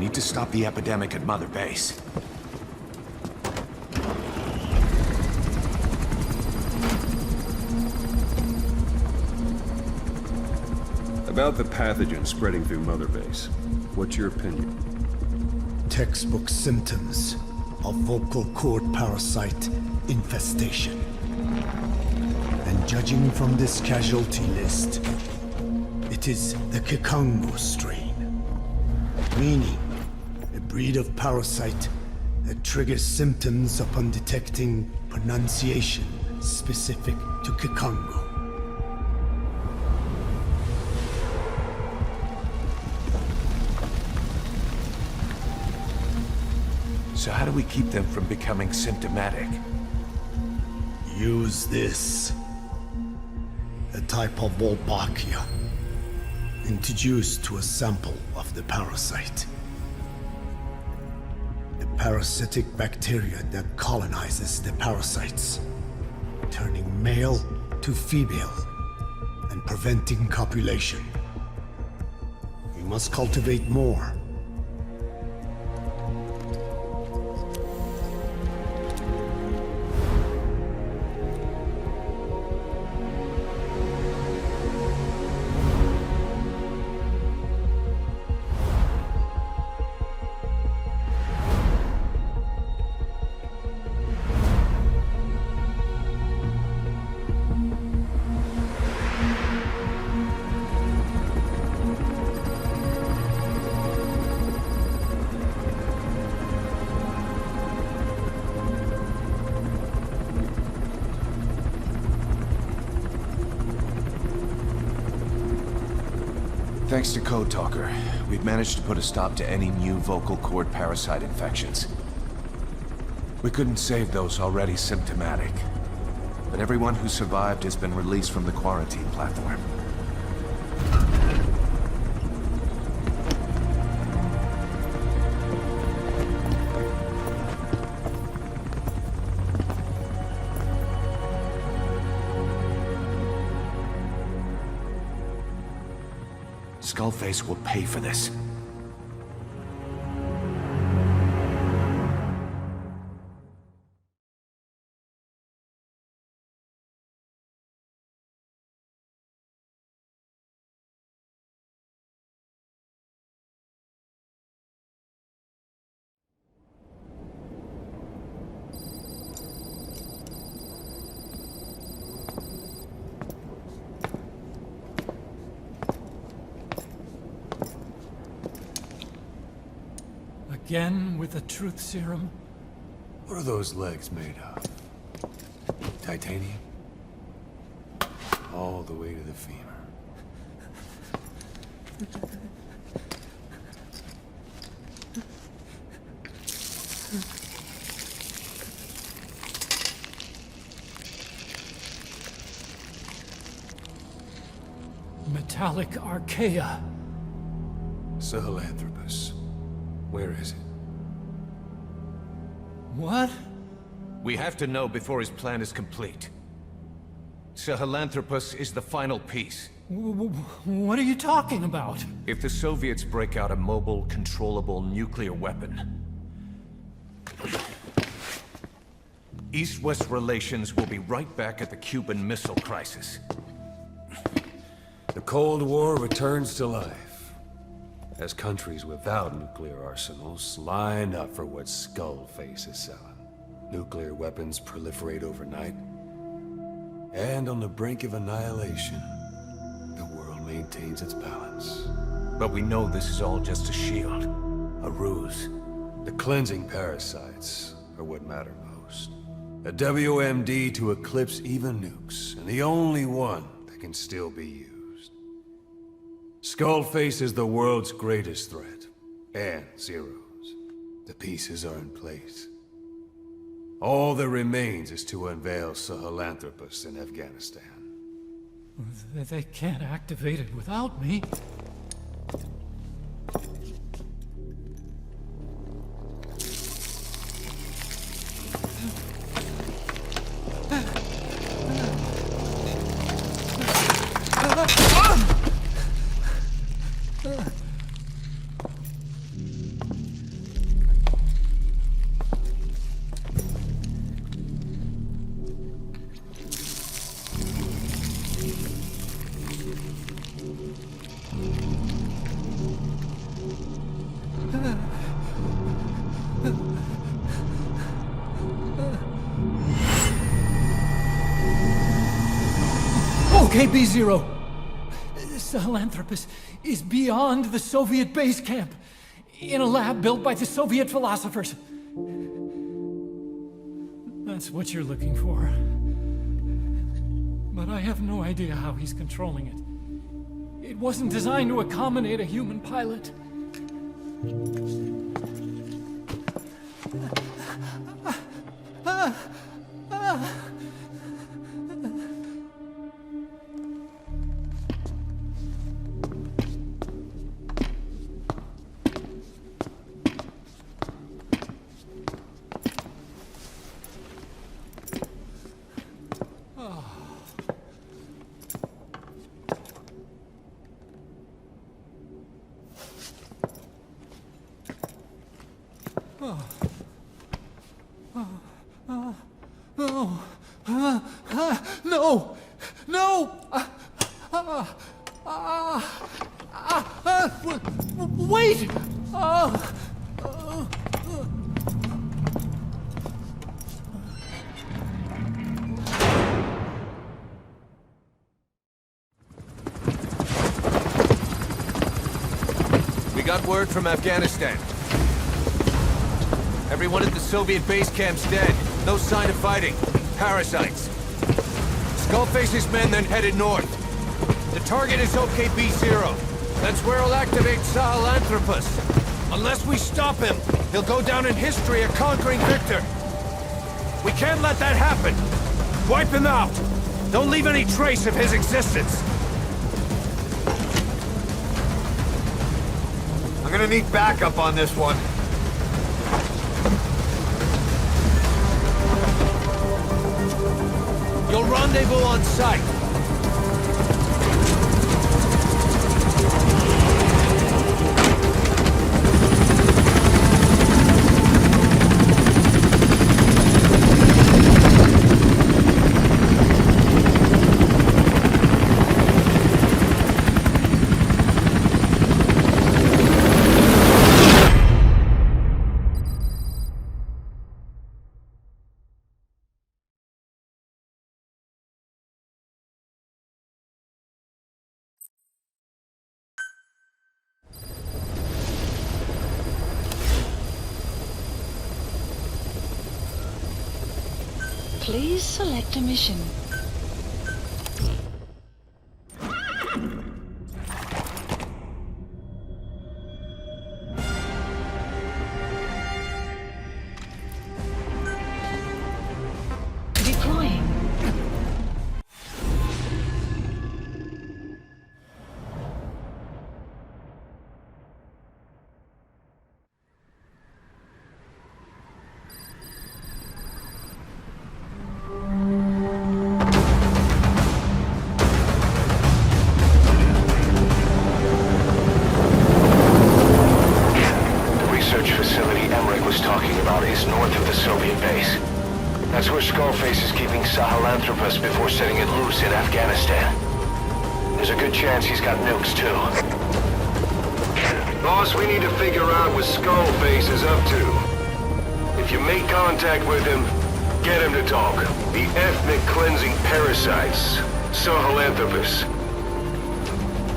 need to stop the epidemic at Mother Base. About the pathogen spreading through Mother Base, what's your opinion? Textbook symptoms of vocal cord parasite infestation. And judging from this casualty list, it is the Kikongo strain. Meaning, a breed of parasite that triggers symptoms upon detecting pronunciation specific to Kikongo. So how do we keep them from becoming symptomatic? Use this. A type of Wolbachia, introduced to a sample of the parasite. A parasitic bacteria that colonizes the parasites, turning male to female and preventing copulation. We must cultivate more. Thanks to Code Talker, we've managed to put a stop to any new vocal cord parasite infections. We couldn't save those already symptomatic, but everyone who survived has been released from the quarantine platform. Skullface will pay for this. Again with the truth serum? What are those legs made of? Titanium? All the way to the femur. Metallic archaea. Sahelanthropus. Where is it? What? We have to know before his plan is complete. Sahelanthropus is the final piece. What are you talking about? If the Soviets break out a mobile, controllable nuclear weapon, East-West relations will be right back at the Cuban Missile Crisis. The Cold War returns to life, as countries without nuclear arsenals line up for what Skullface is selling. Nuclear weapons proliferate overnight, and on the brink of annihilation, the world maintains its balance. But we know this is all just a shield, a ruse. The cleansing parasites are what matter most. A WMD to eclipse even nukes, and the only one that can still be used. Skullface is the world's greatest threat, and Zero's. The pieces are in place. All that remains is to unveil Sahelanthropus in Afghanistan. They can't activate it without me. OKB-0. Sahelanthropus is beyond the Soviet base camp, in a lab built by the Soviet philosophers. That's what you're looking for. But I have no idea how he's controlling it. It wasn't designed to accommodate a human pilot. No! No! Wait! We got word from Afghanistan. Everyone at the Soviet base camp's dead. No sign of fighting. Parasites. Skullface's men then headed north. The target is OKB-0. That's where he'll activate Sahelanthropus. Unless we stop him, he'll go down in history a conquering victor. We can't let that happen. Wipe him out. Don't leave any trace of his existence. I'm gonna need backup on this one. You'll rendezvous on site. Please select a mission. Deploying. That's where Skullface is keeping Sahelanthropus before setting it loose in Afghanistan. There's a good chance he's got nukes, too. Boss, we need to figure out what Skullface is up to. If you make contact with him, get him to talk. The ethnic cleansing parasites, Sahelanthropus.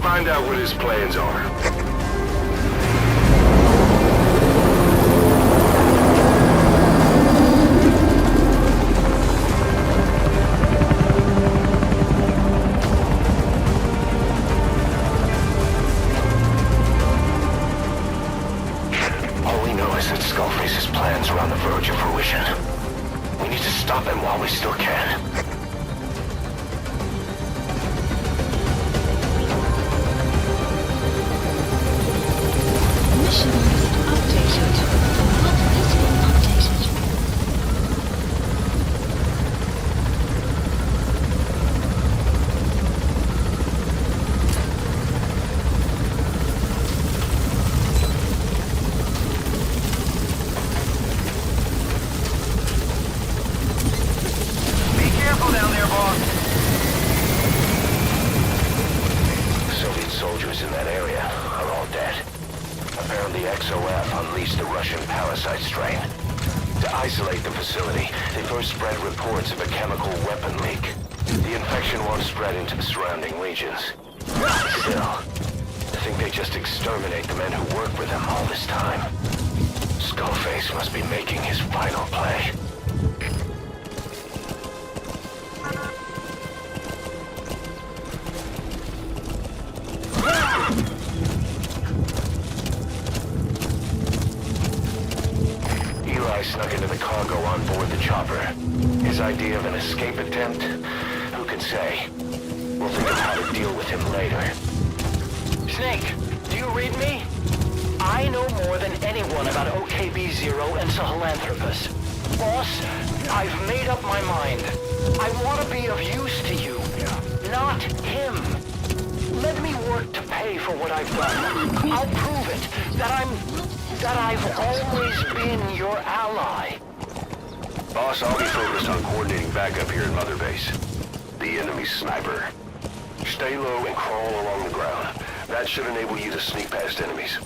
Find out what his plans are. Skullface's plans are on the verge of fruition. We need to stop him while we still can. Mission list updated. What has been updated? Unleashed the Russian parasite strain. To isolate the facility, they first spread reports of a chemical weapon leak. The infection won't spread into the surrounding regions. Still, I think they just exterminate the men who work with him all this time. Skullface must be making his final play. Eli snuck into the cargo on board the chopper. His idea of an escape attempt? Who can say? We'll think of how to deal with him later. Snake, do you read me? I know more than anyone about OKB-0 and Sahelanthropus. Boss, I've made up my mind. I want to be of use to you, not him. Let me work to pay for what I've done. I'll prove it, that I've always been your ally. Boss, I'll be focused on coordinating backup here at Mother Base. The enemy's sniper. Stay low and crawl along the ground. That should enable you to sneak past enemies.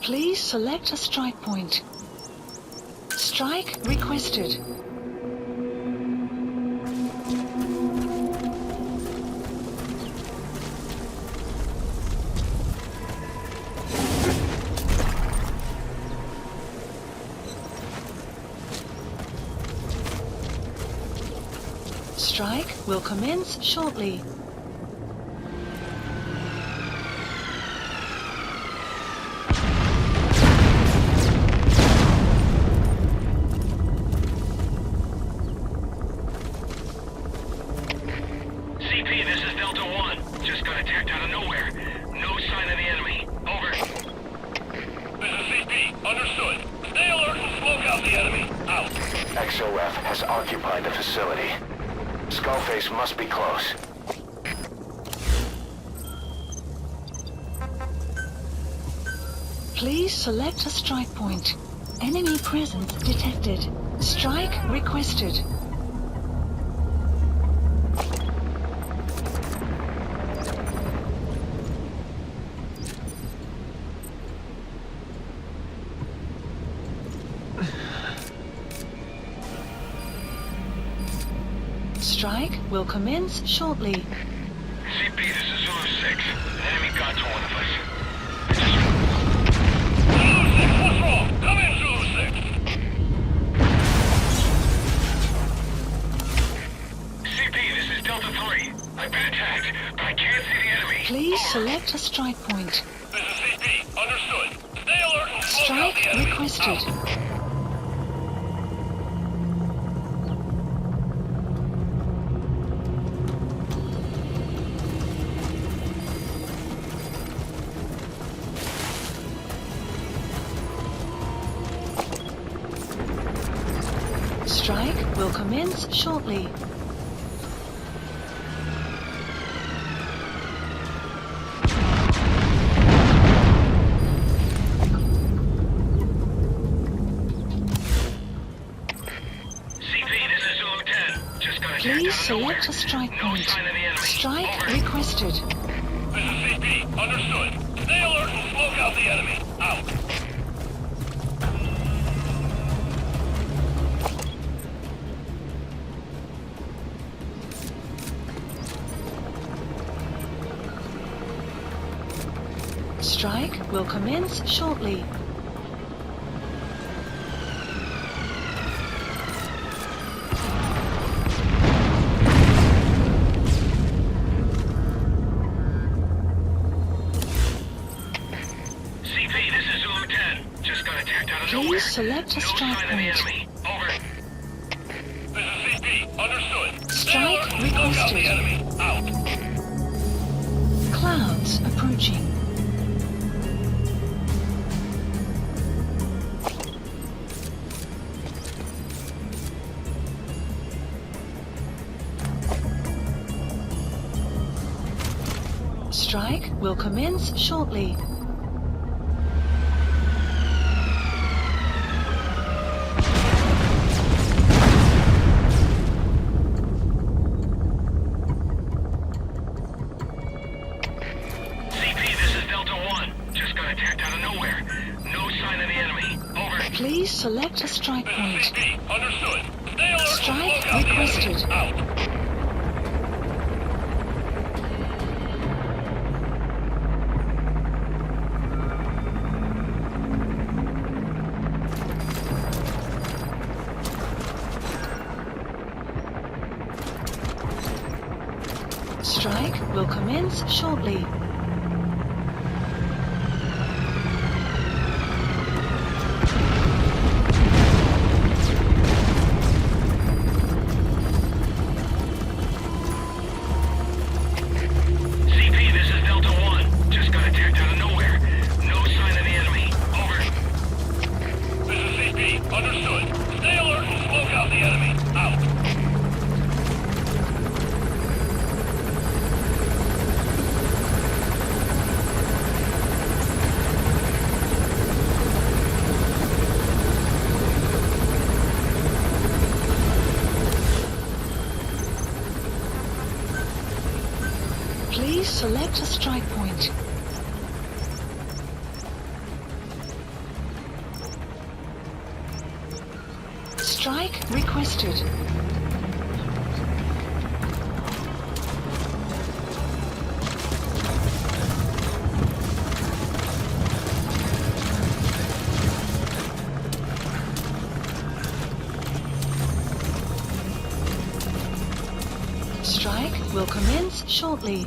Please select a strike point. Strike requested. Strike will commence shortly. CP, this is Delta 1. Just got attacked out of nowhere. No sign of the enemy. Over. This is CP. Understood. Stay alert and smoke out the enemy. Out. XOF has occupied the facility. Skullface must be close. Please select a strike point. Enemy presence detected. Strike requested. Strike will commence shortly. CP, this is Zulu 6. An enemy got to one of us. Zulu 6, what's wrong? Come in, Zulu 6. CP, this is Delta 3. I've been attacked, but I can't see the enemy. Please select a strike point. This is CP. Understood. Stay alert and smoke out the Strike enemy. requested. Out. Strike will commence shortly. Please select a strike point. Strike requested. This is CP. Understood. Stay alert and smoke out the enemy. Out. Strike will commence shortly. Please select a strike point. Over. This is CP. Understood. Strike requested. Out. Clouds approaching. Strike will commence shortly. Just got attacked out of nowhere. No sign of the enemy. Over. Please select a strike point. CP, understood. Stay alert. Strike requested. Out. Strike will commence shortly. CP, this is Delta 1. Just got attacked out of nowhere. No sign of the enemy. Over. This is CP. Understood. Stay alert and smoke out the enemy. Out. Please select a strike point. Strike requested. Strike will commence shortly.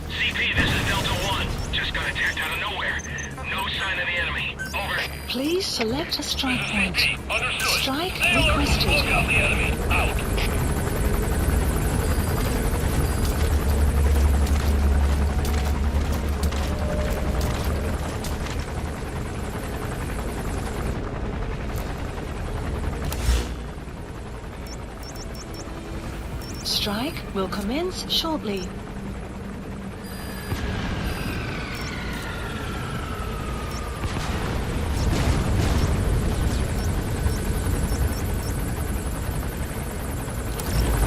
CP, this is Delta 1. Just got attacked out of nowhere. No sign of the enemy. Over. Please select a strike point. CP, understood. Strike Stay alert and requested. smoke out the enemy. Out. Strike will commence shortly.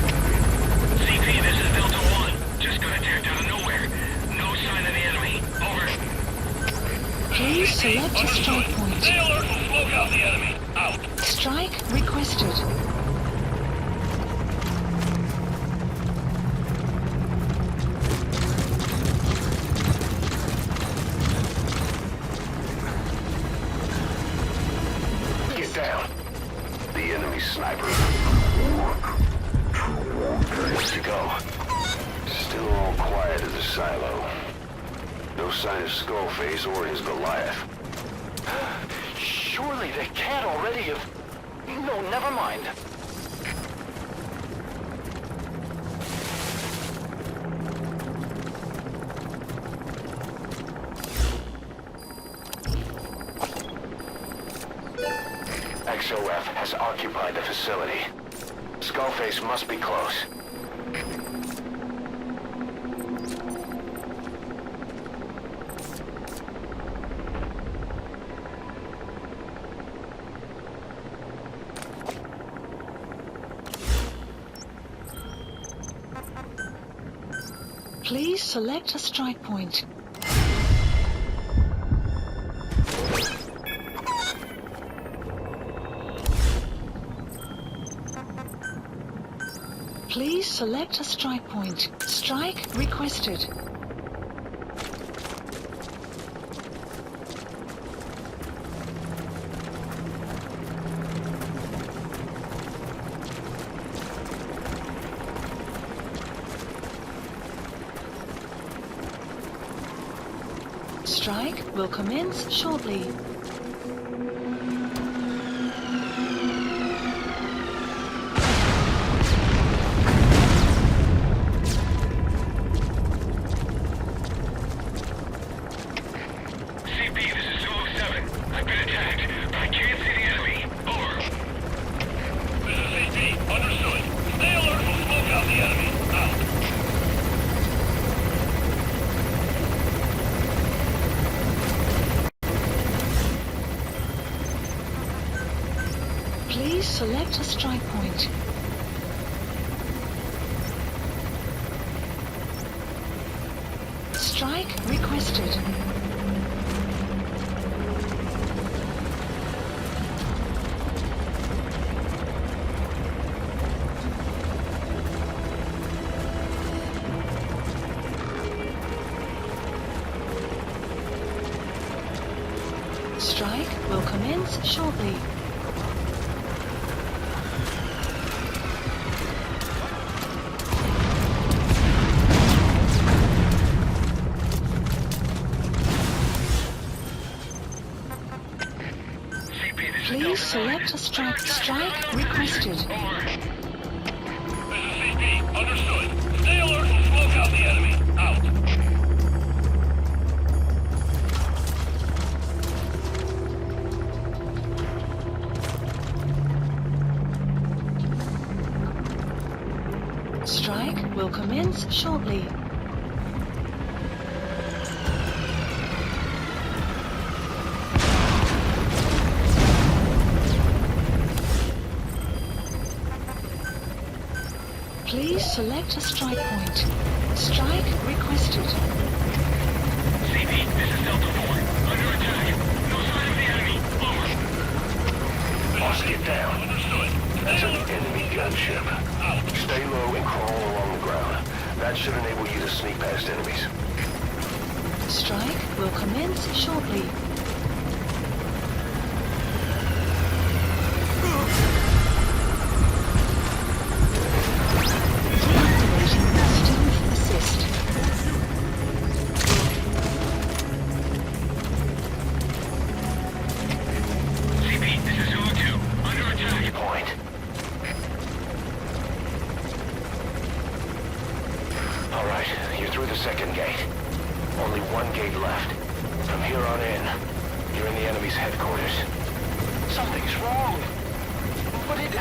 CP, this is Delta 1. Just got attacked out of nowhere. No sign of the enemy. Over. Please select a strike point. Stay alert and smoke out the enemy. Out. Strike requested. Get down. The enemy sniper. Where's to go? Still all quiet as a silo. No sign of Skullface or his Goliath. Surely they can't already have... No, never mind. XOF has occupied the facility. Skullface must be close. Please select a strike point. Please select a strike point. Strike requested. Strike will commence shortly. CP, this is 207. I've been attacked, but I can't see the enemy. Over. This is CP. Understood. Stay alert and smoke out the enemy. Out. Please select a strike point. Strike requested. Strike will commence shortly. Please select a strike. Strike requested. This is CP. Understood. Stay alert and smoke out the enemy. Out. Strike will commence shortly. Please select a strike point. Strike requested. CP, this is Delta 4. Under attack. No sign of the enemy. Over. Boss, get down. Understood. That's an enemy gunship. Out. Stay low and crawl along the ground. That should enable you to sneak past enemies. Strike will commence shortly. Deactivating stealth assist. CP, this is Zulu 2. Under attack. Point. All right, you're through the second gate. Only one gate left. From here on in, you're in the enemy's headquarters. Something's wrong. What did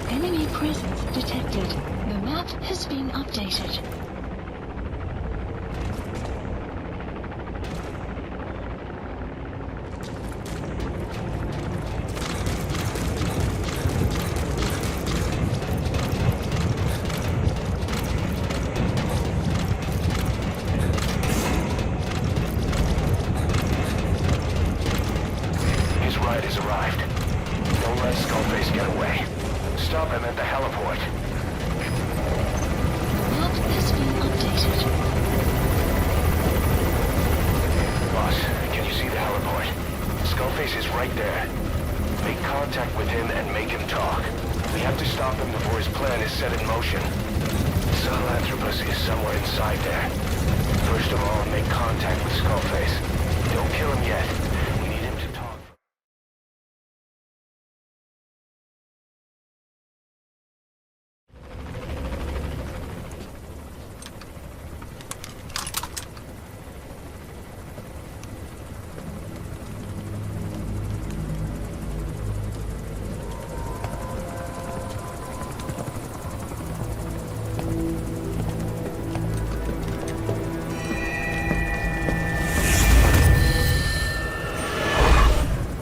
Enemy presence detected. The map has been updated. His ride has arrived. Don't let Skullface get away. Stop him at the heliport. Map has been updated. Boss, can you see the heliport? Skullface is right there. Make contact with him and make him talk. We have to stop him before his plan is set in motion. SAHELANTHROPUS is somewhere inside there. First of all, make contact with Skullface. Don't kill him yet. We need him to talk.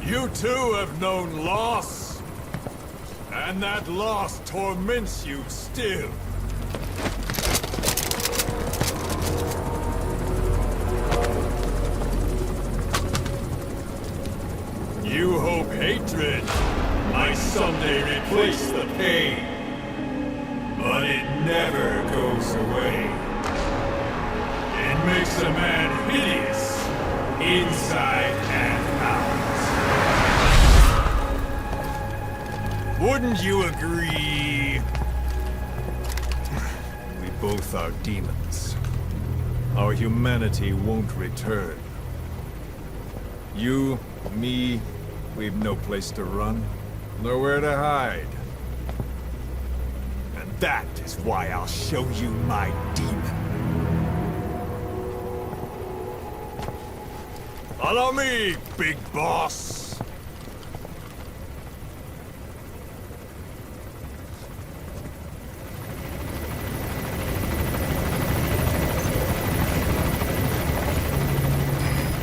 You too have known loss. And that loss torments you still. You hope hatred might someday replace the pain, but it never goes away. It makes a man hideous, inside and out. Wouldn't you agree? We both are demons. Our humanity won't return. You, me, we've no place to run, nowhere to hide. And that is why I'll show you my demon. Follow me, big boss!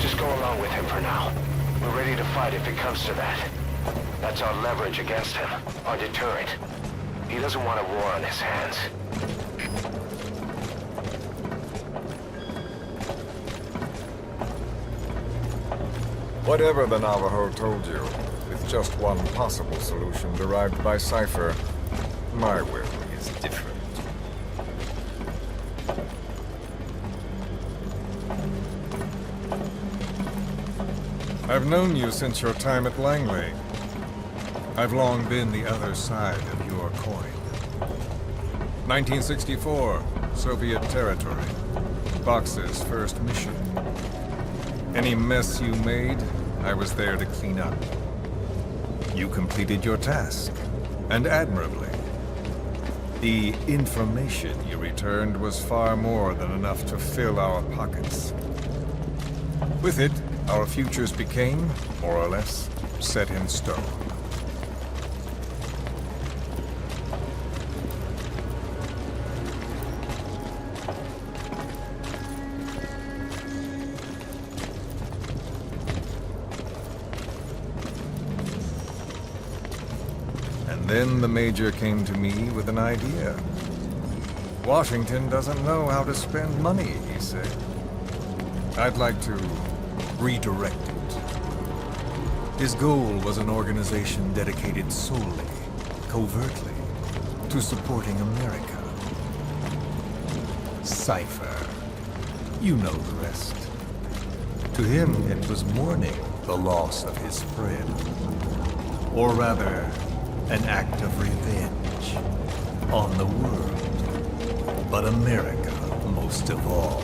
Just go along with him for now. We're ready to fight if it comes to that. That's our leverage against him, our deterrent. He doesn't want a war on his hands. Whatever the Navajo told you, with just one possible solution derived by Cypher, my will is different. I've known you since your time at Langley. I've long been the other side of your coin. 1964, Soviet territory. Box's first mission. Any mess you made, I was there to clean up. You completed your task, and admirably. The information you returned was far more than enough to fill our pockets. With it, our futures became, more or less, set in stone. Then the Major came to me with an idea. Washington doesn't know how to spend money, he said. I'd like to redirect it. His goal was an organization dedicated solely, covertly, to supporting America. Cypher. You know the rest. To him, it was mourning the loss of his friend. Or rather, an act of revenge on the world, but America most of all.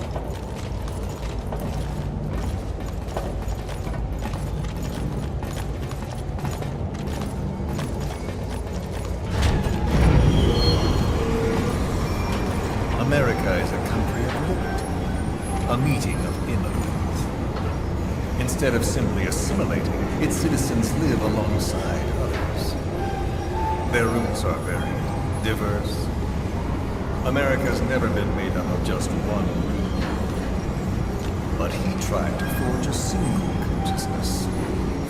America is a country of liberty, a meeting of immigrants. Instead of simply assimilating, its citizens live alongside others. Their roots are very diverse. America's never been made up of just one group. But he tried to forge a single consciousness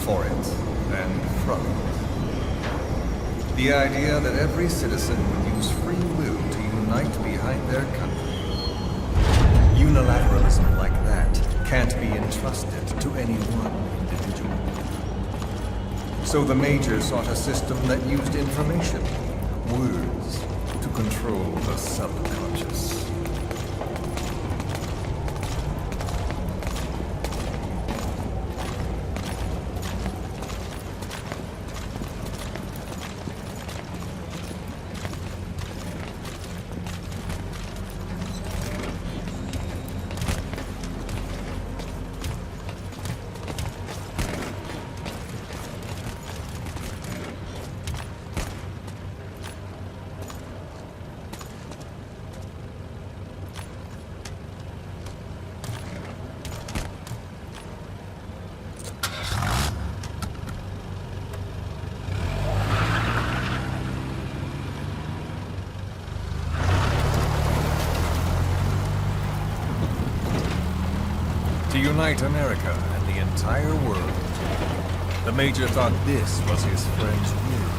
for it and from it. The idea that every citizen would use free will to unite behind their country. Unilateralism like that can't be entrusted to any one individual. So the Major sought a system that used information, words, to control the subconscious. To unite America and the entire world. The Major thought this was his friend's will.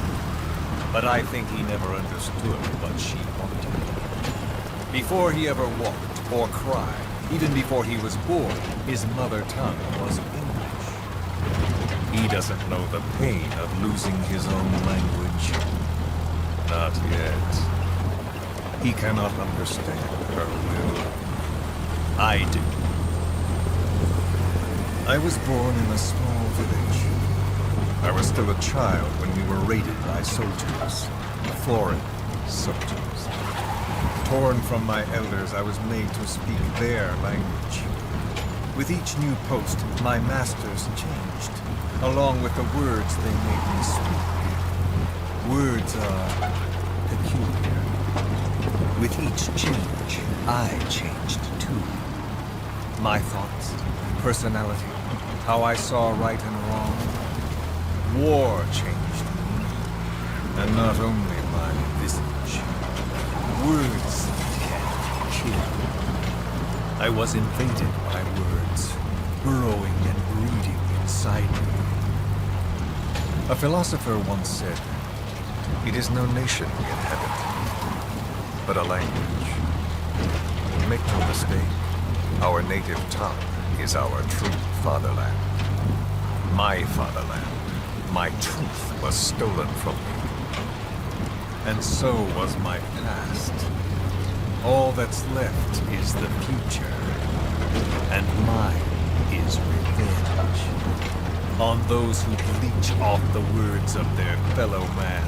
But I think he never understood what she wanted. Before he ever walked or cried, even before he was born, his mother tongue was English. He doesn't know the pain of losing his own language. Not yet. He cannot understand her will. I do. I was born in a small village. I was still a child when we were raided by soldiers. Foreign soldiers. Torn from my elders, I was made to speak their language. With each new post, my masters changed, along with the words they made me speak. Words are peculiar. With each change, I changed too. My thoughts, personality, how I saw right and wrong. War changed me, and not only my visage. Words can kill. I was invaded by words, burrowing and brooding inside me. A philosopher once said, "It is no nation we inhabit, but a language." Make no mistake, our native tongue is our true fatherland. My fatherland. My truth was stolen from me. And so was my past. All that's left is the future. And mine is revenge. On those who bleach off the words of their fellow man.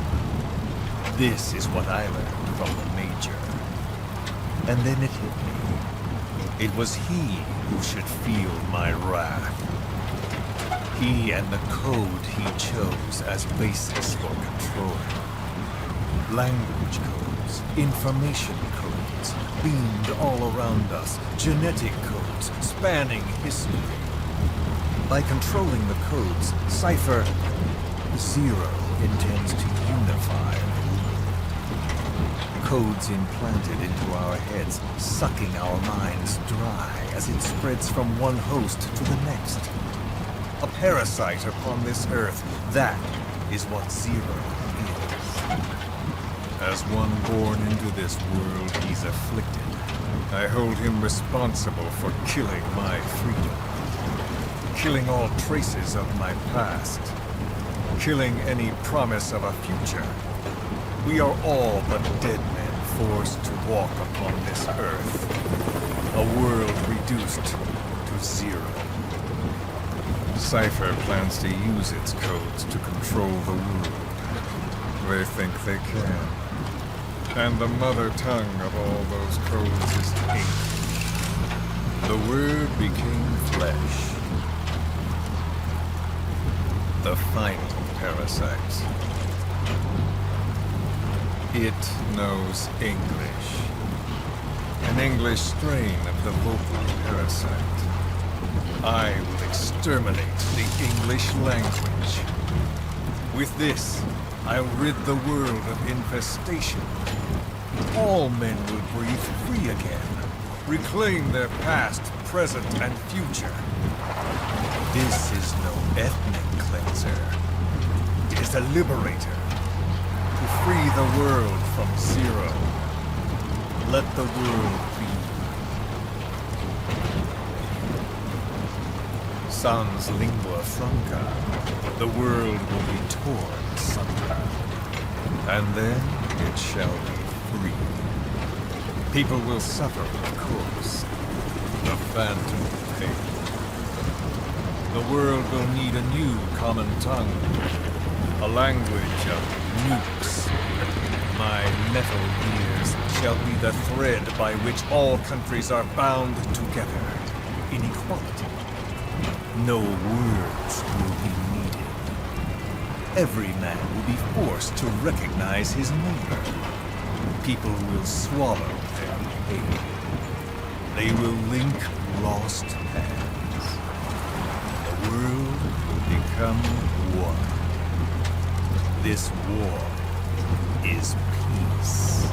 This is what I learned from the Major. And then it hit me. It was he who should feel my wrath. He and the code he chose as basis for control. Language codes, information codes, beamed all around us, genetic codes spanning history. By controlling the codes, Cypher Zero intends to unify the world. Codes implanted into our heads, sucking our minds dry as it spreads from one host to the next. A parasite upon this earth, that is what Zero is. As one born into this world, he's afflicted. I hold him responsible for killing my freedom. Killing all traces of my past. Killing any promise of a future. We are all but dead men forced to walk upon this earth. A world reduced to zero. Cypher plans to use its codes to control the world. They think they can. And the mother tongue of all those codes is ink. The word became flesh. The final parasite. It knows English. An English strain of the vocal parasite. I will exterminate the English language. With this, I'll rid the world of infestation. All men will breathe free again, reclaim their past, present, and future. This is no ethnic cleanser. It is a liberator. To free the world from Zero. Let the world be. Sans lingua franca, the world will be torn asunder. And then it shall be free. People will suffer, of course. The phantom pain. The world will need a new common tongue. A language of nukes. My metal ears shall be the thread by which all countries are bound together. In equality. No words will be needed. Every man will be forced to recognize his neighbor. People will swallow their pain. They will link lost hands. The world will become one. This war is peace.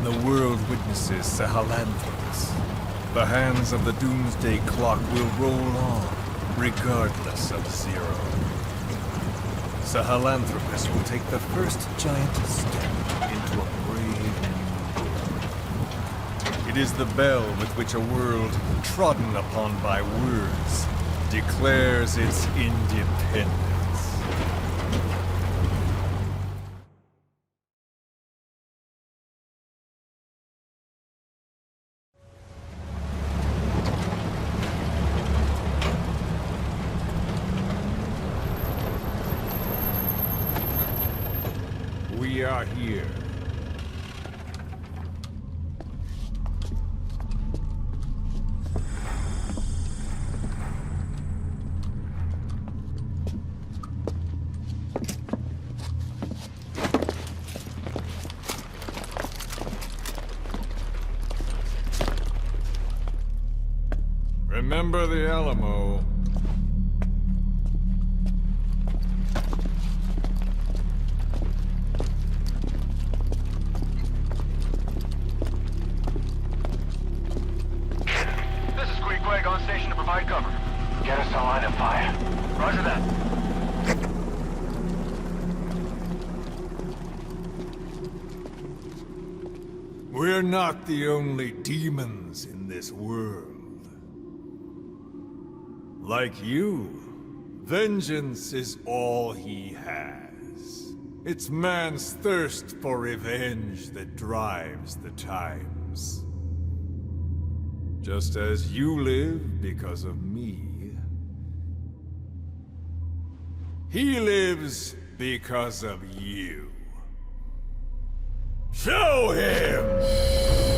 the world witnesses Sahelanthropus, the hands of the doomsday clock will roll on, regardless of Zero. Sahelanthropus will take the first giant step into a brave new world. It is the bell with which a world trodden upon by words declares its independence. We are here. Remember the Alamo. On station to provide cover. Get us a line of fire. Roger that. We're not the only demons in this world. Like you, vengeance is all he has. It's man's thirst for revenge that drives the times. Just as you live because of me, he lives because of you. Show him!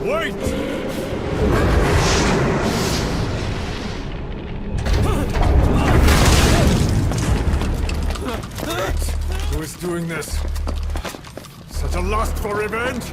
Wait! Who is doing this? Such a lust for revenge?